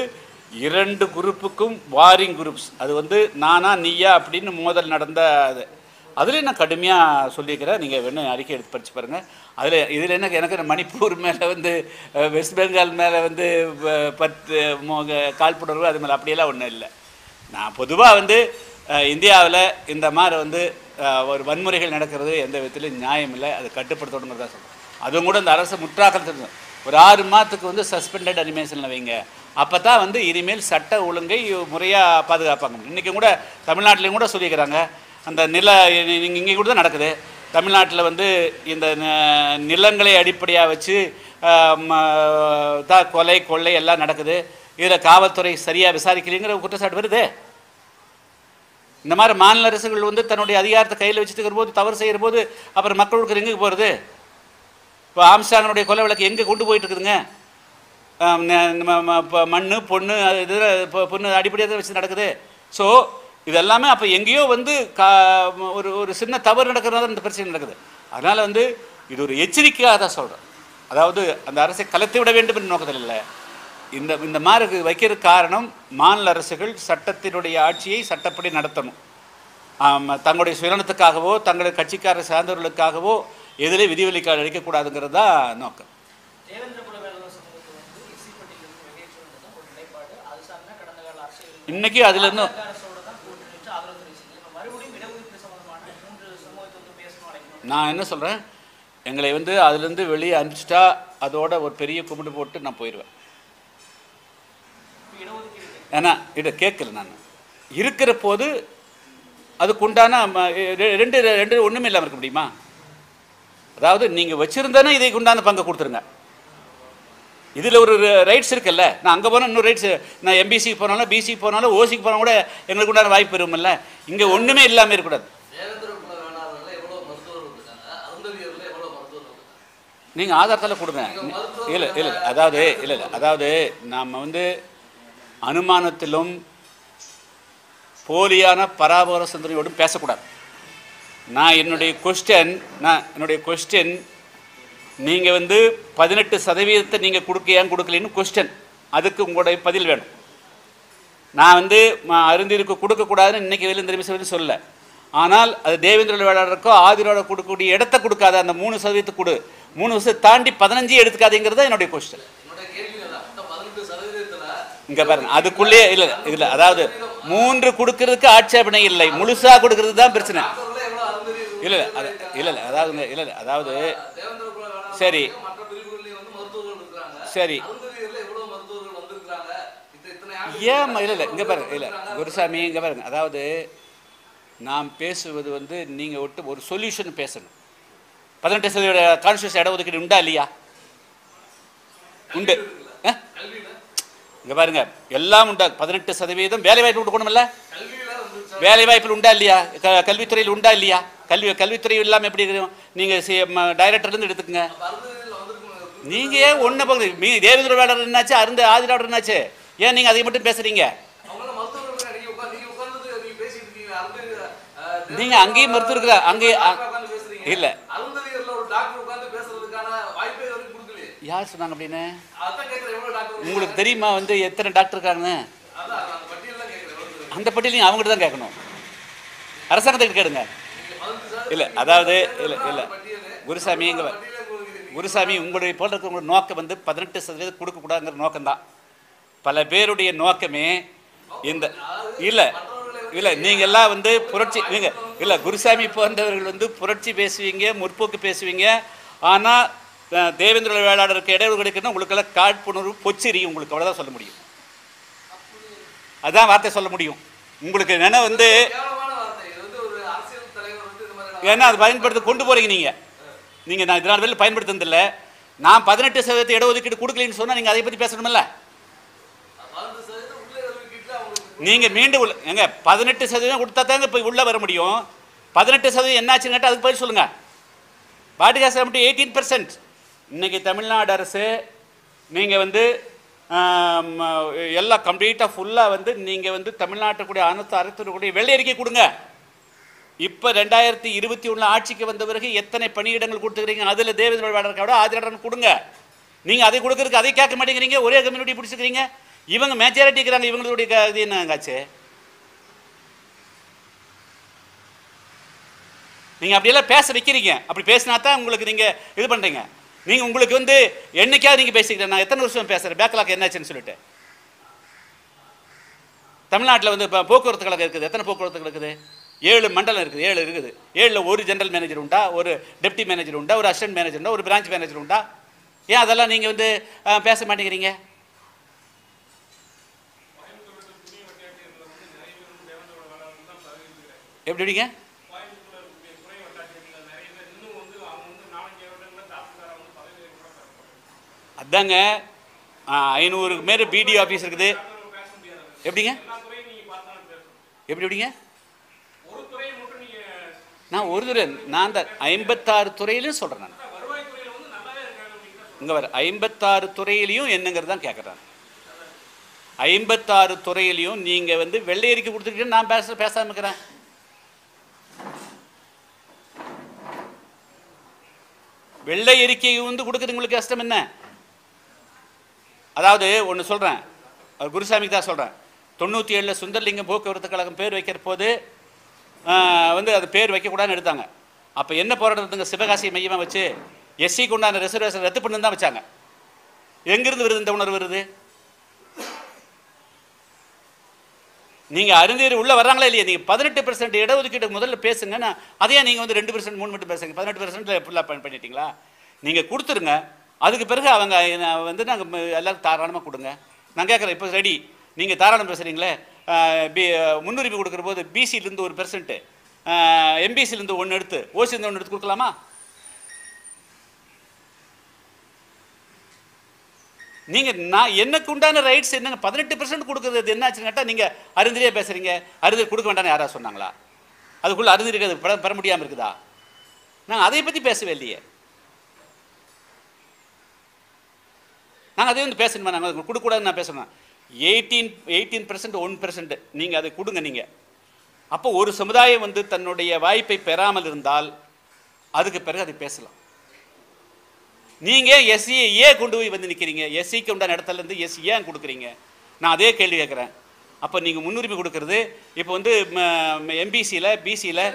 2 குரூப்புக்கும் வாரிங் குரூப்ஸ், அது வந்து நானா நீயா அப்படின்னு மோதல் நடந்த அது. அதுலேயும் நான் கடுமையாக சொல்லியிருக்கிறேன், நீங்கள் வேணும் அறிக்கை எடுத்து படித்து பாருங்கள். இதில் எனக்கு மணிப்பூர் மேலே வந்து வெஸ்ட் பெங்கால் மேலே வந்து 10 காழ்ப்புணர்வு அது மேலே அப்படியெல்லாம் ஒன்றும் இல்லை. நான் பொதுவாக வந்து இந்தியாவில் இந்த மாதிரி வந்து ஒரு வன்முறைகள் நடக்கிறது எந்த விதத்திலும் நியாயம் இல்லை, அது கட்டுப்படுத்தணுங்கிறதா சொல்கிறேன். அதுவும் கூட இந்த அரசு முற்றாக்கல் ஒரு 6 மாதத்துக்கு வந்து சஸ்பெண்டட் அனிமேஷனில் வைங்க, அப்போ தான் வந்து இனிமேல் சட்ட ஒழுங்கை முறையாக பாதுகாப்பாங்க. இன்றைக்கும் கூட தமிழ்நாட்டிலையும் கூட சொல்லியிருக்கிறாங்க, அந்த இங்கே கூட தான் நடக்குது. தமிழ்நாட்டில் வந்து இந்த நிலங்களை அடிப்படையாக வச்சு கொலை கொள்ளை எல்லாம் நடக்குது, இதில் காவல்துறை சரியாக விசாரிக்கலைங்கிற குற்றச்சாட்டு வருது. இந்த மாதிரி மாநில அரசுகள் வந்து தன்னுடைய அதிகாரத்தை கையில் வச்சுட்டு இருக்கிற போது தவறு செய்கிற போது அப்புறம் மக்களுக்கு எங்கே போகிறது? இப்போ ஆம்ஸ்டாங்கினுடைய கொலை வழக்கு எங்கே கொண்டு போயிட்டு இருக்குதுங்க? மண் பொண்ணு இது பொண்ணு அடிப்படையாக வச்சு நடக்குது. ஸோ இதெல்லாமே அப்போ எங்கேயோ வந்து ஒரு சின்ன தவறு நடக்கிறதா இந்த பிரச்சனை நடக்குது. அதனால் வந்து இது ஒரு எச்சரிக்கையாக தான் சொல்கிறேன். அதாவது அந்த அரசை கலைத்து விட வேண்டும் என்று நோக்கத்தில் இல்லை. இந்த மாதிரி வைக்கிற காரணம் மாநில அரசுகள் சட்டத்தினுடைய ஆட்சியை சட்டப்படி நடத்தணும். தங்களுடைய சுயநலத்துக்காகவோ தங்களுடைய கட்சிக்காரர் சார்ந்தவர்களுக்காகவோ எதிலே விதிவிலக்கு அளிக்கக்கூடாதுங்கிறது தான் நோக்கம். இன்னைக்கு அதுல இருந்து நான் என்ன சொல்றேன், எங்களை வந்து அதுலேருந்து வெளியே அனுப்பிச்சிட்டா அதோட ஒரு பெரிய கும்பிட்டு போட்டு நான் போயிடுவேன். ஏன்னா இதை கேட்கல நான் இருக்கிற போது அதுக்குண்டான ரெண்டு ஒன்றுமே இல்லாமல் இருக்க முடியுமா? அதாவது நீங்கள் வச்சுருந்தானே இதைக்கு உண்டான பங்கை கொடுத்துருங்க. இதில் ஒரு ரைட்ஸ் இருக்குல்ல, நான் அங்கே போனால் இன்னொரு ரைட்ஸ், நான் எம்பிசிக்கு போனாலும் பிசிக்கு போனாலும் ஓசிக்கு போனால் கூட எங்களுக்கு உண்டான வாய்ப்பு இருக்கும்ல. இங்கே ஒன்றுமே இல்லாமல் இருக்கக்கூடாது. நீங்கள் ஆதாரத்தால் கொடுங்க. இல்லை இல்லை அதாவது இல்லை இல்லை அதாவது நாம் வந்து அனுமானத்திலும் போலியான பராபர சிந்தனையோடும் பேசக்கூடாது. நான் என்னுடைய கொஸ்டின் நீங்கள் வந்து 18% நீங்கள் ஏன் கொடுக்கலன்னு கொஸ்டின், அதுக்கு உங்களுடைய பதில் வேணும். நான் வந்து அருந்திற்கு கொடுக்கக்கூடாதுன்னு இன்றைக்கி வெளியே திரும்பி சொல்லலை. ஆனால் அது தேவேந்திர வேளாளருக்கோ ஆதிரோட கொடுக்கக்கூடிய இடத்த கொடுக்காத, அந்த 3% கொடு, 3 தாண்டி 15 எடுத்துக்காதீங்கிறத என்னுடைய கொஸ்டின். இங்கே பாருங்க, அதுக்குள்ளே இல்லை இல்லை அதாவது 3 கொடுக்கறதுக்கு ஆட்சேபனை இல்லை, முழுசாக கொடுக்கறது தான் பிரச்சனை. இல்லை இல்லை அதாவது இல்லை அதாவது சரி சரி ஏன் இல்லை இல்லை இங்கே பாருங்க, இல்லை குருசாமி இங்கே பாருங்க, அதாவது நாம் பேசுவது வந்து நீங்கள் விட்டு ஒரு சொல்யூஷன் பேசணும். 18% கான்ஸ்டியூஷன் இட ஒதுக்கீடு உண்டா இல்லையா? உண்டு. இங்கே பாருங்க, எல்லாம் உண்டா. 18% வேலை வாய்ப்பு கொடுக்கணும்ல, வேலை வாய்ப்பில் உண்டா இல்லையா? கல்வித்துறையில் உண்டா இல்லையா? கல்வித்துறை இல்லாமல் எப்படி இருக்கும்? நீங்கள் டைரக்டர்லேருந்து எடுத்துக்கங்க. நீங்கள் ஏன் ஒன்று பகுதி தேவேந்திர வேளாளர் என்னாச்சு, ஆதிராளர் என்னாச்சு, ஏன் நீங்கள் அதை மட்டும் பேசுறீங்க? நீங்க அங்கேயும் மறுத்து இருக்கிற அங்கே இல்ல யார் சொன்னாங்க அப்படின்னு உங்களுக்கு தெரியுமா? வந்து எத்தனை டாக்டர் இருக்காங்க அந்த பட்டியலையும் அவங்ககிட்ட தான் கேட்கணும், அரசாங்கத்துக்கு கேளுங்க. இல்லை அதாவது இல்லை இல்லை குருசாமி உங்களுடைய போல இருக்கிற நோக்கம் வந்து 18% கொடுக்கக்கூடாதுங்கிற நோக்கம்தான். பல பேருடைய நோக்கமே இந்த இல்லை இல்லை நீங்கள் எல்லாம் வந்து புரட்சி, நீங்கள் இல்லை குருசாமி போன்றவர்கள் வந்து புரட்சி பேசுவீங்க, முற்போக்கு பேசுவீங்க. ஆனால் தேவேந்திர வேளாளருக்கு இடையூறு கிடைக்குன்னா உங்களுக்கெல்லாம் காழ்ப்புணர்வு பொச்செறி, உங்களுக்கு அவ்வளோதான் சொல்ல முடியும். அதுதான் வார்த்தை சொல்ல முடியும். உங்களுக்கு என்னென்ன வந்து ஏன்னா அது பயன்படுத்த கொண்டு போகிறீங்க நீங்கள் நான் இதனால் வெளியில் பயன்படுத்துனதில்லை. நான் 18% இடஒதுக்கீடு கொடுக்கலன்னு சொன்னால் நீங்கள் அதை பற்றி பேசணுமில்ல. நீங்கள் மீண்டும் எங்க 18% கொடுத்தா தாங்க போய் உள்ளே வர முடியும். 18% என்னாச்சுன்னு கேட்டால் அதுக்கு போய் சொல்லுங்கள். What has happened to 18%? இன்றைக்கி தமிழ்நாடு அரசு நீங்கள் வந்து எல்லாம் கம்ப்ளீட்டாக ஃபுல்லாக வந்து நீங்கள் வந்து தமிழ்நாட்டுக்குடைய அனைத்து அரசுடைய வெள்ளை அறிக்கை கொடுங்க. இப்போ 2021 ஆட்சிக்கு வந்த பிறகு எத்தனை பணியிடங்கள் கொடுத்துக்கிறீங்க, அதில் தேவேந்திர வேளாளர் ஆதிராளன் கொடுங்க. நீங்கள் அதை கொடுக்கறதுக்கு அதை கேட்க மாட்டேங்கிறீங்க, ஒரே கம்யூனிட்டி பிடிச்சிக்கிறீங்க. இவங்க மெஜாரிட்டி இருக்கிறாங்க, இவங்களுடைய இது என்னங்காச்சு? நீங்கள் அப்படியெல்லாம் பேச வைக்கிறீங்க. அப்படி பேசினா தான் உங்களுக்கு நீங்கள் இது பண்ணுறீங்க. நீங்கள் உங்களுக்கு வந்து என்னைக்காவது நீங்கள் பேசிக்கிறேன், நான் எத்தனை வருஷம் பேசுகிறேன் பேக்லாக் என்னாச்சுன்னு சொல்லிட்டு. தமிழ்நாட்டில் வந்து இப்போ போக்குவரத்து கழகம் இருக்குது, எத்தனை போக்குவரத்து இருக்குது? 7 மண்டலம் இருக்குது, 7 இருக்குது. 7ல் ஒரு ஜெனரல் மேனேஜர் உண்டா, ஒரு டெப்டி மேனேஜர் உண்டா, ஒரு அசிஸ்டன்ட் மேனேஜர் உண்டா, ஒரு பிரான்ச் மேனேஜர் உண்டா? ஏன் அதெல்லாம் நீங்கள் வந்து பேச மாட்டேங்கிறீங்க? எப்படிங்க? அதாங்க 500 மேலே பிடிஓ ஆஃபீஸ் இருக்குது. எப்படிங்க எப்படிங்க நான் ஒரு துறை நான் அந்த 56 துறையிலையும் சொல்கிறேன். நான் இங்கே வர 56 துறையிலையும் என்னங்கிறது தான் கேட்குறேன். 56 துறையிலையும் நீங்கள் வந்து வெள்ளை அறிக்கை கொடுத்துக்கிட்டு நான் பேசாமல் இருக்கிறேன். வெள்ளை அறிக்கை வந்து கொடுக்குறது உங்களுக்கு கஷ்டம் என்ன? அதாவது ஒன்று சொல்கிறேன், குருசாமிக்கு தான் சொல்கிறேன். 97 சுந்தர்லிங்கம் போக்குவரத்து கழகம் பேர் வைக்கிற போது வந்து அது பேர் வைக்கக்கூடாதுன்னு எடுத்தாங்க. அப்போ என்ன போராட்டத்துங்க சிவகாசி மையமாக வச்சு எஸ்சிக்கு உண்டான ரிசர்வேஷன் ரத்து பண்ணு தான் வச்சாங்க. எங்கிருந்து வருது இந்த உணர்வு வருது? நீங்கள் அருந்தேறி உள்ளே வர்றாங்களா இல்லையா? நீங்கள் 18% இடஒதுக்கீடு முதல்ல பேசுங்கன்னா அதையே நீங்கள் வந்து 2% 3 மட்டும் பேசுங்க. 18% ஃபுல்லாக பண்ணிட்டீங்களா? நீங்கள் கொடுத்துருங்க. அதுக்கு பிறகு அவங்க வந்து நாங்கள் எல்லாரும் தாராளமாக கொடுங்க. நான் கேட்குறேன், இப்போ ரெடி நீங்கள் தாராளம் பேசுகிறீங்களே, முன்னுரிமை கொடுக்குற போது பிசியிலேருந்து 1%, எம்பிசிலேருந்து 1 எடுத்து, ஓசிலேருந்து 1 எடுத்து கொடுக்கலாமா? நீங்கள் நான் எனக்கு உண்டான ரைட்ஸ் என்னங்க? 18% கொடுக்குறது என்ன ஆச்சுன்னு கேட்டால் நீங்கள் அருந்திரியாக பேசுகிறீங்க. அருந்ததி கொடுக்க வேண்டாம்னு யாராவது சொன்னாங்களா? அதுக்குள்ளே அருந்திரி பெற முடியாமல் இருக்குதா? நாங்கள் அதை பற்றி பேசவே இல்லையே. நாங்கள் அதே வந்து பேசணுமா? நாங்கள் கொடுக்கக்கூடாதுன்னு நான் பேசணும். 18% 1% நீங்கள் அதை கொடுங்க. நீங்கள் அப்போ ஒரு சமுதாயம் வந்து தன்னுடைய வாய்ப்பை பெறாமல் இருந்தால் அதுக்கு பிறகு அதை பேசலாம். நீங்கள் எஸ்சியை ஏன் கொண்டு போய் வந்து நிற்கிறீங்க? எஸ்சிக்கு உண்டான இடத்துலேருந்து எஸ்சி ஏன் கொடுக்குறீங்க? நான் அதே கேள்வி கேட்குறேன். அப்போ நீங்கள் முன்னுரிமை கொடுக்கறது இப்போ வந்து எம்பிசியில் பிசியில்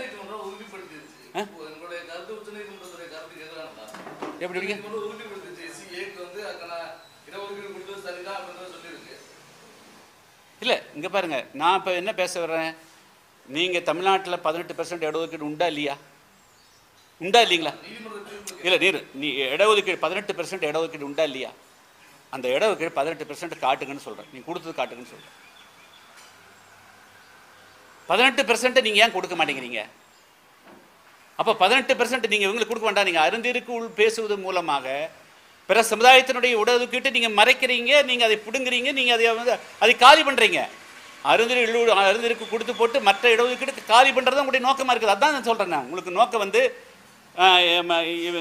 எப்படி இல்லை? இங்கே பாருங்கள், நான் இப்போ என்ன பேச வர்றேன், நீங்கள் தமிழ்நாட்டில் 18% இடஒதுக்கீடு உண்டா இல்லையா? உண்டா இல்லைங்களா? இல்லை நீ இடஒதுக்கீடு 18% இடஒதுக்கீடு உண்டா இல்லையா? அந்த இடஒதுக்கீடு 18% காட்டுங்கன்னு சொல்கிறேன். நீ கொடுத்தது காட்டுங்கன்னு சொல்கிறேன். 18% நீங்கள் ஏன் கொடுக்க மாட்டேங்கிறீங்க? அப்போ 18% நீங்கள் இவங்களுக்கு கொடுக்க வேண்டாம். நீங்கள் அருந்திற்கு உள் பேசுவது மூலமாக பிற சமுதாயத்தினுடைய இடஒதுக்கீட்டை நீங்கள் மறைக்கிறீங்க, நீங்கள் அதை பிடுங்குறீங்க, நீங்கள் அதை காலி பண்ணுறீங்க. அருந்திற்கு கொடுத்து போட்டு மற்ற இடஒதுக்கீடு காலி பண்ணுறது உங்களுடைய நோக்கமாக இருக்குது. அதான் நான் சொல்கிறேன். நான் உங்களுக்கு நோக்கம் வந்து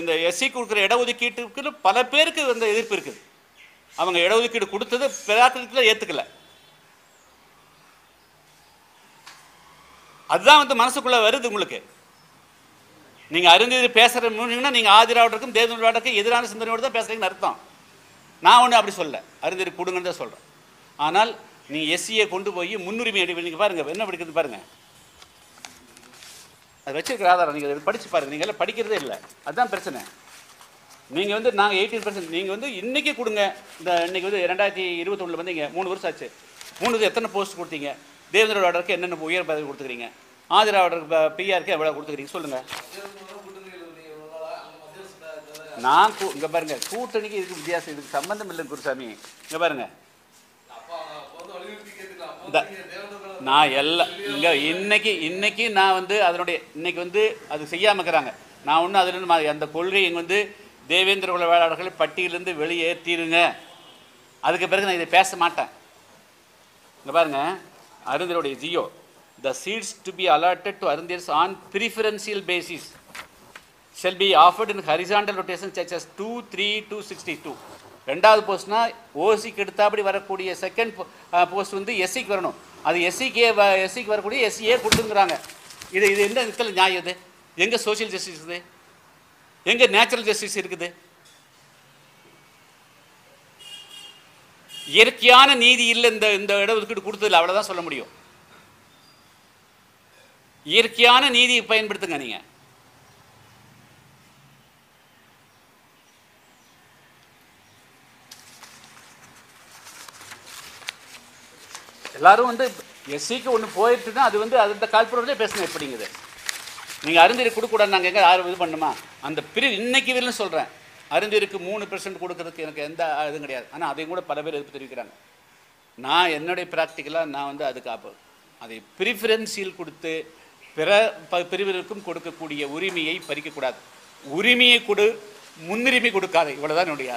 இந்த எஸ்சிக்கு கொடுக்குற இடஒதுக்கீட்டுக்கு பல பேருக்கு வந்து எதிர்ப்பு இருக்குது. அவங்க இடஒதுக்கீடு கொடுத்தது பிரார்த்தனத்தில் ஏற்றுக்கல. அதுதான் வந்து மனசுக்குள்ளே வருது உங்களுக்கு. நீங்கள் அருந்ததி பேசுகிற முடியுங்கன்னா நீங்கள் ஆதிராவதற்கும் தேவனுக்கும் எதிரான சிந்தனையோடு தான் பேசுகிறீங்கன்னு அர்த்தம். நான் ஒன்றும் அப்படி சொல்ல, அருந்ததி கொடுங்கன்னு தான் சொல்கிறேன். ஆனால் நீங்கள் எஸ்சியை கொண்டு போய் முன்னுரிமை நீங்கள் பாருங்கள் என்ன படிக்கிறது பாருங்கள். அது வச்சிருக்கிற ஆதாரம் நீங்கள் படித்து பாருங்கள். நீங்கள் எல்லாம் படிக்கிறதே இல்லை, அதுதான் பிரச்சனை. நீங்கள் வந்து நாங்கள் 18% நீங்கள் வந்து இன்றைக்கி கொடுங்க. இந்த இன்றைக்கி வந்து 2021 வந்தீங்க, 3 வருஷம் ஆச்சு. 3 எத்தனை போஸ்ட் கொடுத்தீங்க? தேவேந்திர ஆர்டருக்கு என்னென்ன உயர் பதவி கொடுத்துக்கிறீங்க? ஆதிரா ஆர்டருக்கு பிஆருக்கு எவ்வளோ கொடுத்துக்கிறீங்க சொல்லுங்கள். நான் இங்கே பாருங்கள், கூட்டணிக்கு இதுக்கு வித்தியாசம், இதுக்கு சம்மந்தம் இல்லை குருசாமி. இங்கே பாருங்கள், நான் எல்லாம் இங்கே இன்னைக்கு நான் வந்து அதனுடைய இன்னைக்கு வந்து அது செய்யாமல் இருக்கிறாங்க. நான் ஒன்றும் அதில் அந்த கொள்கை இங்கே வந்து தேவேந்திர குல வேளாளர்கள் பட்டியலிருந்து வெளியேற்றிடுங்க. அதுக்கு பிறகு நான் இதை பேச மாட்டேன். இங்கே பாருங்கள், அருந்தருடைய Jio, the seats to be allotted to Arundirs on preferential basis shall be offered in horizontal rotation such as 2, 3, 262. ரெண்டாவது போஸ்ட்னா ஓசிக்கு எடுத்தாப்படி வரக்கூடிய செகண்ட் போஸ்ட் வந்து எஸ்சிக்கு வரணும். அது எஸ்சிக்கு வரக்கூடிய எஸ்சியே கொடுத்துங்கிறாங்க. இது எந்த இடத்துல நியாயம்? இது எங்கே சோஷியல் ஜஸ்டிஸ் இருக்குது? எங்கே நேச்சுரல் ஜஸ்டிஸ் இருக்குது? இயற்கையான நீதி இல்லை இந்த இடஒதுக்கீடு கொடுத்ததில்லை, அவ்வளோதான் சொல்ல முடியும். இயற்கையான நீதியை பயன்படுத்துங்க. நீங்கள் எல்லாரும் வந்து எஸ்சிக்கு ஒன்று போயிட்டுனா அது வந்து அந்த கால்புறத்திலே பேசணும். எப்படிங்குது நீங்கள் அருந்ததி கொடுக்கூடாது, நாங்கள் எங்கே யாரும் இது பண்ணுமா? அந்த இன்னைக்கு வரலும் சொல்கிறேன், அருந்ததிக்கு 3% கொடுக்கறதுக்கு எனக்கு எந்த இதுவும் கிடையாது. ஆனால் அதையும் கூட பல பேர் எதிர்ப்பு தெரிவிக்கிறாங்க. நான் என்னுடைய ப்ராக்டிக்கலாக நான் வந்து அதுக்கு அதை ப்ரிஃபரன்சியல் கொடுத்து பிற பிரிவினருக்கும் கொடுக்கக்கூடிய உரிமையை பறிக்கக்கூடாது. உரிமையை முன்னுரிமை கொடுக்காது. இவ்வளோதான் என்னுடைய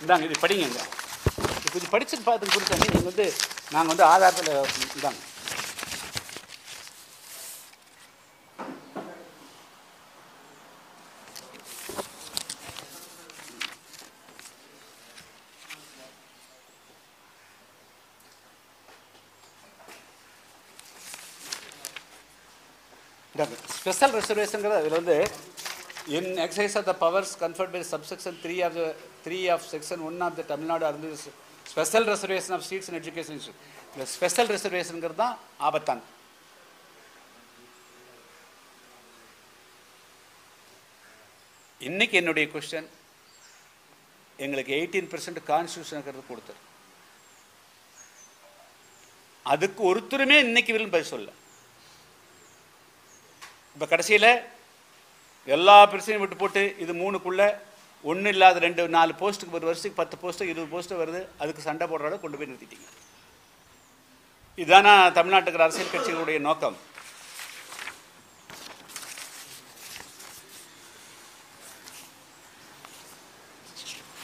இந்தாங்க இது படிங்க. இப்போ இது படிச்சுட்டு பார்த்து கொடுத்தோன்னே நீங்கள் வந்து நாங்கள் வந்து ஆதாரத்தில் இதாங்க ஸ்பெஷல் ரிசர்வேஷனுங்கிறது அதில் வந்து in exercise of the powers conferred by subsection 3 of section 1 of the Tamil Nadu Arundhati special reservation of seats in education institute. The special reservation ங்கிறது தான் ஆபத்தான். இன்னைக்கு என்னுடைய क्वेश्चन எங்களுக்கு 18% கான்ஸ்டிடியூஷன் கொடுத்தார். அதுக்கு ஒருத்தருமே இன்னைக்கு விரும்பி பதில் சொல்ல. இப்போ கடைசியில் எல்லா பிரச்சனையும் விட்டு போட்டு இது 3க்குள்ளே ஒன்றும் இல்லாத 2-4 போஸ்ட்டுக்கு ஒரு வருஷத்துக்கு 10 போஸ்ட்டு 20 போஸ்ட்டு வருது, அதுக்கு சண்டை போடுற அளவு கொண்டு போய் நிறுத்திட்டீங்க. இதுதான் தமிழ்நாட்டுக்கு அரசியல் கட்சிகளுடைய நோக்கம்.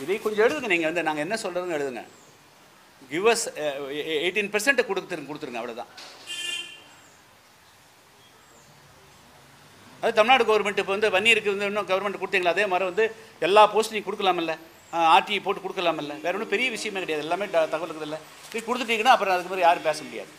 இதை கொஞ்சம் எழுதுங்க. நீங்கள் வந்து நாங்கள் என்ன சொல்கிறதுன்னு எழுதுங்க. கிவஸ் 18% கொடுத்துருங்க, அவ்வளோதான். அது தமிழ்நாடு கவர்மெண்ட் இப்போ வந்து வன்னியருக்கு வந்து இன்னும் கவர்மெண்ட் கொடுத்தீங்களா, அதே மாதிரி வந்து எல்லா போஸ்ட்டும் நீங்கள் கொடுக்கலாமில்ல, ஆர்டிஐ போட்டு கொடுக்கலாமில்ல, வேறு ஒன்றும் பெரிய விஷயமே கிடையாது, எல்லாமே தகவல் இருக்குதில்ல. இது கொடுத்துட்டீங்கன்னா அப்புறம் அதுக்கு மாதிரி யாரும் பேச முடியாது.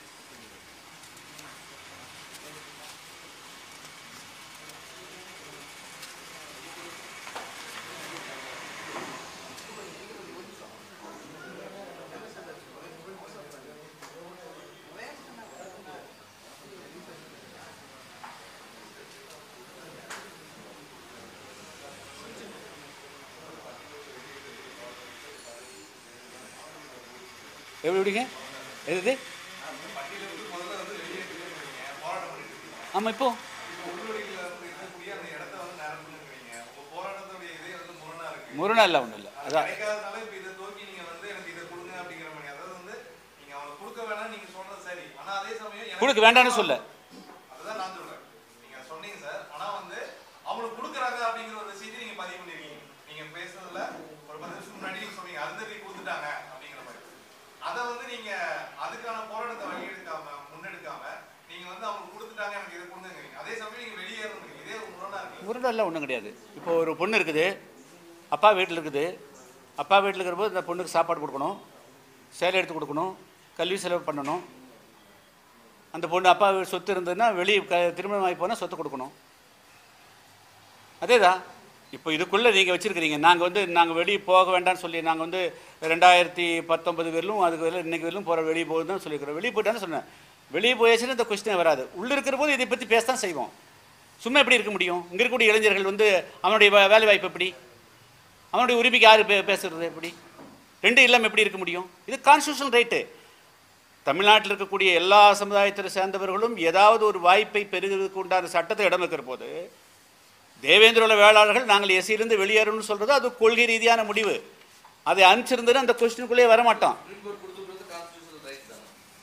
எப்படிங்க எது? ஆமாம், இப்போ முரணா இல்லை, ஒன்றும் இல்லை. அதான் கொடுக்க வேண்டாம்னு சொல்ல. அதை வந்து நீங்க அதுக்கான போராட்டத்தை முன்னெடுக்காம நீங்க வந்து அவங்க கொடுத்துட்டாங்க எனக்கு இதை கொடுங்க, அதே சமயம் நீங்க வெளியேறணும். இதே முரடெல்லாம் ஒன்றும் கிடையாது. இப்போ ஒரு பொண்ணு இருக்குது, அப்பா வீட்டில் இருக்குது. அப்பா வீட்டில் இருக்கிறபோது இந்த பொண்ணுக்கு சாப்பாடு கொடுக்கணும், சேலை எடுத்து கொடுக்கணும், கல்வி செலவு பண்ணணும். அந்த பொண்ணு அப்பா சொத்து இருந்ததுன்னா வெளியே திருமணம் ஆகி போனால் சொத்து கொடுக்கணும். அதே தான் இப்போ இதுக்குள்ளே நீங்கள் வச்சுருக்கிறீங்க. நாங்கள் வெளியே போக வேண்டாம்னு சொல்லி நாங்கள் வந்து 2019 வரலும் அதுக்கு வரலும் இன்றைக்கி வரலும் போகிற வெளியே போகுது தான் சொல்லியிருக்கிறோம். வெளியே போயிட்டான்னு சொன்னேன். வெளியே போயாச்சுன்னா இந்த கொஸ்டினே வராது. உள்ளே இருக்கிற போது இதை பற்றி பேச தான் செய்வோம். சும்மா எப்படி இருக்க முடியும்? இங்கே இருக்கக்கூடிய இளைஞர்கள் வந்து அவனுடைய வேலை வாய்ப்பு எப்படி, அவனுடைய உரிமைக்கு யார் பேசுகிறது எப்படி, ரெண்டு இல்லாமல் எப்படி இருக்க முடியும்? இது கான்ஸ்டியூஷனல் ரைட்டு. தமிழ்நாட்டில் இருக்கக்கூடிய எல்லா சமுதாயத்தை சேர்ந்தவர்களும் ஏதாவது ஒரு வாய்ப்பை பெறுகிறதுக்கு உண்டான சட்டத்தை இடம் இருக்கிற போது தேவேந்திரோட வேளாளர்கள் நாங்கள் எஸ்சியிலிருந்து வெளியேறணும்னு சொல்கிறது அது கொள்கை ரீதியான முடிவு. அதை அனுப்பிச்சிருந்ததுன்னா அந்த கொஸ்டினுக்குள்ளேயே வரமாட்டோம்.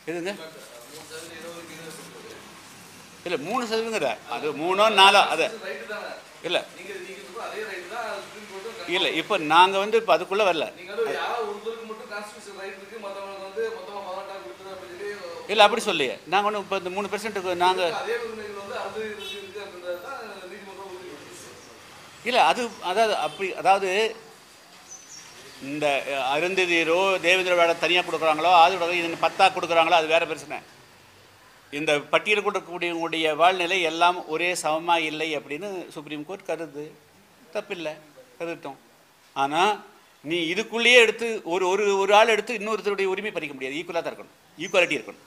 எதுங்க? இல்லை 3% அது 3 4 அது இல்லை இல்லை. இப்போ நாங்கள் வந்து இப்போ அதுக்குள்ளே வரல. இல்லை அப்படி சொல்லியே நாங்கள் ஒன்றும் இப்போ இந்த 3% நாங்கள் இல்லை. அதாவது இந்த அருந்ததியரோ தேவேந்திர வேலை தனியாக கொடுக்குறாங்களோ அது இது 10 கொடுக்குறாங்களோ அது வேறு பிரச்சனை. இந்த பட்டியல் கொடுக்கக்கூடியவங்களுடைய வாழ்நிலை எல்லாம் ஒரே சமமாக இல்லை அப்படின்னு சுப்ரீம் கோர்ட் கருது. தப்பில்லை, கருத்தோம். ஆனால் நீ இதுக்குள்ளேயே எடுத்து ஒரு ஆள் எடுத்து இன்னொருத்தருடைய உரிமை பறிக்க முடியாது. ஈக்குவலாக தான் இருக்கணும், ஈக்குவாலிட்டி இருக்கணும்.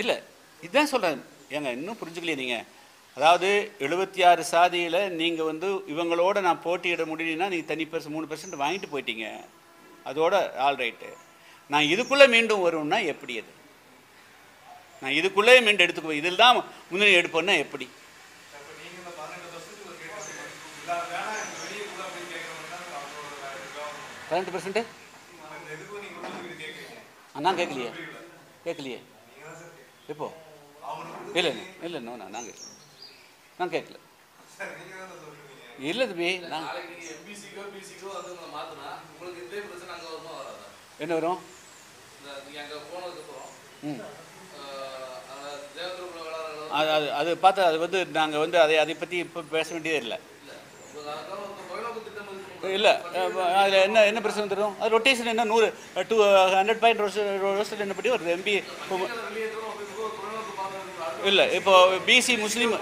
இல்லை இதுதான் சொல்கிறேன். ஏங்க இன்னும் புரிஞ்சுக்கலையே நீங்கள். அதாவது 76 சாதியில் நீங்கள் வந்து இவங்களோட நான் போட்டியிட முடியலன்னா நீங்கள் தனி 3% வாங்கிட்டு போயிட்டீங்க. அதோட ஆல் ரைட்டு. நான் இதுக்குள்ளே மீண்டும் வரும்னா எப்படி? அது நான் இதுக்குள்ளே மீண்டும் எடுத்துக்குவேன், இதில் தான் முன்னணி எடுப்பேன்னா எப்படி? 18% நான் கேட்கலையே எப்போ? இல்லை நான் கேட்கல. இல்லை தம்பி நான் என்ன வரும் ம் அது அது பார்த்தா அது வந்து நாங்கள் வந்து அதை பற்றி இப்போ பேச வேண்டியதே இல்லை இல்லை அதில் என்ன பிரச்சனை தரும் அது ரொட்டேஷன் என்ன 100 பாயிண்ட் ரோஸ்டர் என்ன படி வருது எம்பி இல்லை இப்போ பிசி முஸ்லீம்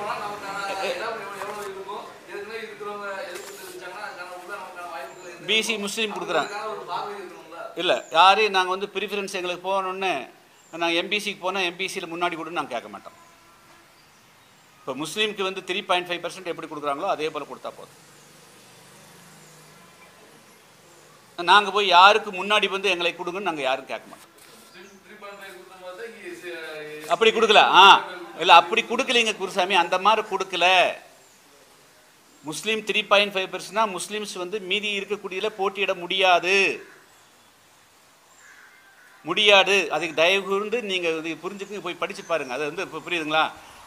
பிசி முஸ்லீம் கொடுக்குறாங்க இல்லை யாரையும் நாங்கள் வந்து ப்ரிஃபரன்ஸ் எங்களுக்கு போகணுன்னு நாங்கள் எம்பிசிக்கு போனால் எம்பிசியில் முன்னாடி கூட நாங்கள் கேட்க மாட்டோம். இப்போ முஸ்லீமுக்கு வந்து 3.5% எப்படி கொடுக்குறாங்களோ அதே போல் கொடுத்தா போதும். நாங்கள் போய் யாருக்கு முன்னாடி வந்து எங்களை கொடுங்கன்னு நாங்கள் யாரும் கேட்க மாட்டோம். அப்படி கொடுக்கல இல்லை அப்படி கொடுக்கலைங்க குருசாமி, அந்த மாதிரி கொடுக்கல. முஸ்லீம் 3.5% முஸ்லீம்ஸ் வந்து மீதி இருக்கக்கூடியதில் போட்டியிட முடியாது. அதுக்கு தயவு கூர்ந்து நீங்கள் புரிஞ்சுக்குங்க, போய் படித்து பாருங்கள். அது வந்து இப்போ புரியுதுங்களா?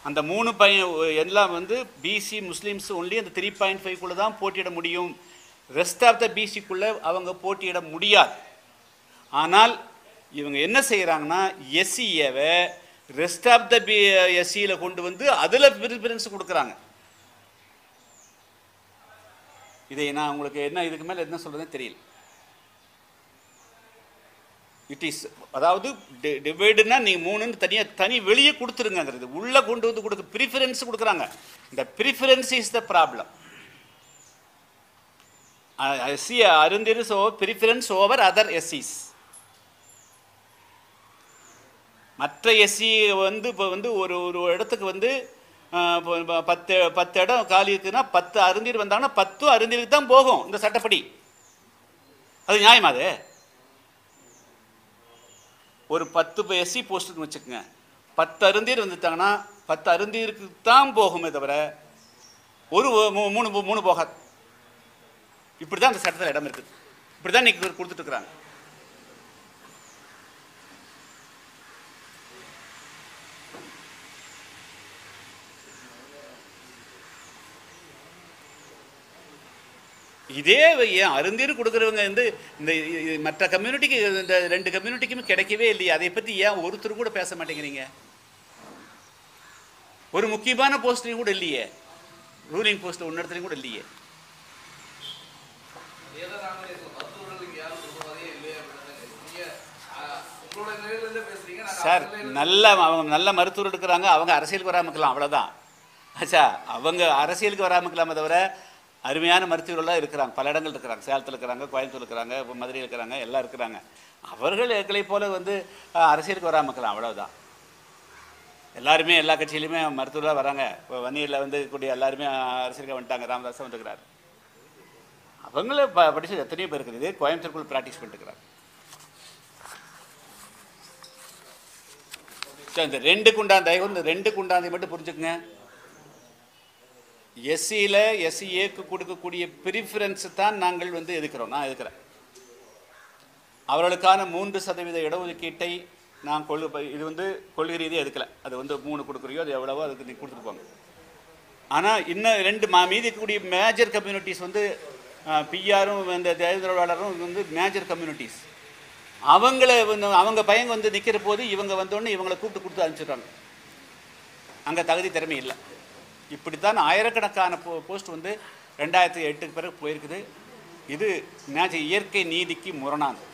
அந்த 3 எல்லாம் வந்து பிசி முஸ்லீம்ஸ் ஒன்லி அந்த 3.5 தான் போட்டியிட முடியும். ரெஸ்ட் ஆஃப் த பிசிக்குள்ளே அவங்க போட்டியிட முடியாது. ஆனால் இவங்க என்ன செய்கிறாங்கன்னா எஸ்சிஏவை ரெஸ்ட் ஆஃப் த எஸ்சியில் கொண்டு வந்து அதில் ப்ரிஃபரன்ஸ் கொடுக்குறாங்க. இதை நான் உங்களுக்கு என்ன இதுக்கு மேலே என்ன சொல்கிறதுன்னு தெரியல. இட் இஸ் அதாவது டிவைடுனா நீங்கள் 3ன்னு தனி வெளியே கொடுத்துருங்கிறது, உள்ளே கொண்டு வந்து கொடுக்க ப்ரிஃபரன்ஸ் கொடுக்குறாங்க. இந்த preference is the problem. SC அருந்திரு ப்ரிஃபரன்ஸ் ஓவர் அதர் எஸ்சிஸ். மற்ற எஸ்சி வந்து இப்போ வந்து ஒரு இடத்துக்கு வந்து 10 இடம் காலி இருக்குன்னா 10 அருந்தீர் வந்தாங்கன்னா 10 அருந்தீருக்கு தான் போகும் இந்த சட்டப்படி. அது நியாயமா? அது ஒரு 10 எஸ்சி போஸ்ட்டுன்னு வச்சுக்கோங்க, 10 அருந்தீர் வந்துட்டாங்கன்னா 10 அருந்தீருக்கு தான் போகுமே தவிர ஒரு 3 போகாது. இப்படி தான் அந்த சட்டத்தில் இடம் இருக்குது. இப்படி தான் இன்னைக்கு கொடுத்துட்டு இருக்கிறாங்க. இதே ஏன் அருந்தீர் கொடுக்குறவங்க வந்து இந்த மற்ற கம்யூனிட்டிக்கு இந்த 2 கம்யூனிட்டிக்குமே கிடைக்கவே இல்லையே, அதை பற்றி ஏன் ஒருத்தர் கூட பேச மாட்டேங்கிறீங்க? ஒரு முக்கியமான போஸ்ட்லையும் கூட இல்லையே, ரூலிங் போஸ்ட் ஒன்று இடத்துலையும் கூட இல்லையே. சார் அவங்க நல்ல மருத்துவர் எடுக்கிறாங்க, அவங்க அரசியலுக்கு வராமல் இருக்கலாம், அவ்வளோதான். ஆச்சா, அவங்க அரசியலுக்கு வராமல் இருக்கலாமே தவிர அருமையான மருத்துவர்கள்லாம் இருக்கிறாங்க, பல இடங்கள் இருக்கிறாங்க. சேலத்தில் இருக்கிறாங்க, கோயம்புத்தூர் இருக்கிறாங்க, இப்போ மதுரையில் இருக்கிறாங்க, எல்லாம் இருக்கிறாங்க. அவர்கள் எங்களை போல வந்து அரசியலுக்கு வராமல் இருக்கலாம், அவ்வளோதான். எல்லாருமே எல்லா கட்சியிலுமே மருத்துவராக வராங்க. இப்போ வன்னியரில் வந்து கூடிய எல்லாருமே அரசியலுக்கு வந்துட்டாங்க. ராமதாஸ் வந்துக்கிறார். அவங்கள படித்து எத்தனையோ பேர் இருக்குது. கோயம்புத்தூருக்குள் ப்ராக்டிஸ் பண்ணிட்டுருக்கிறாங்க. இந்த 2 குண்டான் தயவு இந்த 2 குண்டாந்தை மட்டும் புரிஞ்சுக்குங்க. எஸ்சியில் எஸ்சிஏக்கு கொடுக்கக்கூடிய ப்ரிஃபரன்ஸ் தான் நாங்கள் வந்து எதுக்கிறோம். நான் எதுக்கிறேன். அவர்களுக்கான 3% இடஒதுக்கீட்டை நான் இது வந்து கொள்கை ரீதியாக எதுக்கலை. அது வந்து 3 கொடுக்குறியோ அது எவ்வளவோ அதுக்கு நீ கொடுத்துருப்பாங்க. ஆனால் இன்னும் 2 மீதி இருக்கக்கூடிய மேஜர் கம்யூனிட்டிஸ் வந்து பிஆரும் இந்த தேர்தலாளரும் வந்து மேஜர் கம்யூனிட்டிஸ். அவங்க பையங்க வந்து நிற்கிற போது இவங்க வந்தோடனே இவங்களை கூப்பிட்டு கொடுத்து அனுப்பிச்சிடுறாங்க. அங்கே தகுதி திறமை இல்லை. இப்படித்தான் ஆயிரக்கணக்கான போஸ்ட் வந்து 2008க்கு பிறகு போயிருக்குது. இது இயற்கை நீதிக்கு முரணானது.